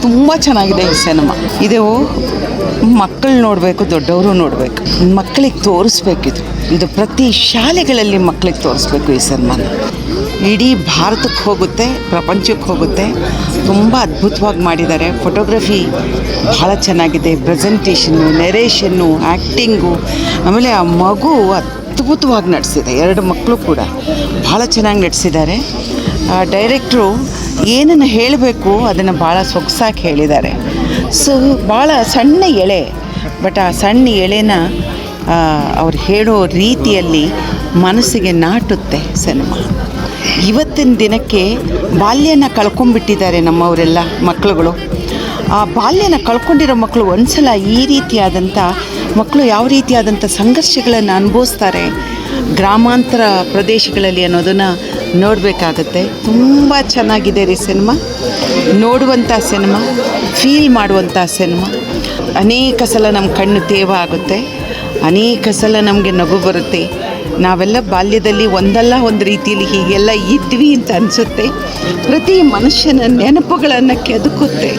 ತುಂಬ ಚೆನ್ನಾಗಿದೆ ಈ ಸಿನಿಮಾ. ಇದು ಮಕ್ಕಳು ನೋಡಬೇಕು, ದೊಡ್ಡವರು ನೋಡಬೇಕು, ಮಕ್ಕಳಿಗೆ ತೋರಿಸ್ಬೇಕಿದು. ಇದು ಪ್ರತಿ ಶಾಲೆಗಳಲ್ಲಿ ಮಕ್ಕಳಿಗೆ ತೋರಿಸ್ಬೇಕು ಈ ಸಿನಿಮಾನ. ಇಡೀ ಭಾರತಕ್ಕೆ ಹೋಗುತ್ತೆ, ಪ್ರಪಂಚಕ್ಕೆ ಹೋಗುತ್ತೆ. ತುಂಬ ಅದ್ಭುತವಾಗಿ ಮಾಡಿದ್ದಾರೆ. ಫೋಟೋಗ್ರಫಿ ಭಾಳ ಚೆನ್ನಾಗಿದೆ, ಪ್ರೆಸೆಂಟೇಷನ್ನು, ನೆರೇಷನ್ನು, ಆ್ಯಕ್ಟಿಂಗು, ಆಮೇಲೆ ಆ ಮಗು ಅದ್ಭುತವಾಗಿ ನಟಿಸಿದೆ. 2 ಮಕ್ಕಳು ಕೂಡ ಭಾಳ ಚೆನ್ನಾಗಿ ನಟಿಸಿದ್ದಾರೆ. ಡೈರೆಕ್ಟ್ರು ಏನನ್ನು ಹೇಳಬೇಕು ಅದನ್ನು ಭಾಳ ಸೊಗಸಾಗಿ ಹೇಳಿದ್ದಾರೆ. ಸೊ ಭಾಳ ಸಣ್ಣ ಎಳೆ, ಬಟ್ ಆ ಸಣ್ಣ ಎಳೆನ ಅವ್ರು ಹೇಳೋ ರೀತಿಯಲ್ಲಿ ಮನಸ್ಸಿಗೆ ನಾಟುತ್ತೆ ಸಿನಿಮಾ. ಇವತ್ತಿನ ದಿನಕ್ಕೆ ಬಾಲ್ಯನ ಕಳ್ಕೊಂಡ್ಬಿಟ್ಟಿದ್ದಾರೆ ನಮ್ಮವರೆಲ್ಲ ಮಕ್ಕಳುಗಳು. ಆ ಬಾಲ್ಯನ ಕಳ್ಕೊಂಡಿರೋ ಮಕ್ಕಳು ಒಂದ್ಸಲ ಈ ರೀತಿಯಾದಂಥ ಮಕ್ಕಳು ಯಾವ ರೀತಿಯಾದಂಥ ಸಂಘರ್ಷಗಳನ್ನು ಅನುಭವಿಸ್ತಾರೆ ಗ್ರಾಮಾಂತರ ಪ್ರದೇಶಗಳಲ್ಲಿ ಅನ್ನೋದನ್ನು ನೋಡಬೇಕಾಗತ್ತೆ. ತುಂಬ ಚೆನ್ನಾಗಿದೆ ರೀ ಸಿನಿಮಾ. ನೋಡುವಂಥ ಸಿನಿಮಾ, ಫೀಲ್ ಮಾಡುವಂಥ ಸಿನಿಮಾ. ಅನೇಕ ಸಲ ನಮ್ಮ ಕಣ್ಣು ತೇವ ಆಗುತ್ತೆ, ಅನೇಕ ಸಲ ನಮಗೆ ನಗು ಬರುತ್ತೆ. ನಾವೆಲ್ಲ ಬಾಲ್ಯದಲ್ಲಿ ಒಂದಲ್ಲ ಒಂದು ರೀತಿಯಲ್ಲಿ ಹೀಗೆಲ್ಲ ಇದ್ವಿ ಅಂತ ಅನಿಸುತ್ತೆ. ಪ್ರತಿ ಮನುಷ್ಯನ ನೆನಪುಗಳನ್ನು ಕೆದಕುತ್ತೆ.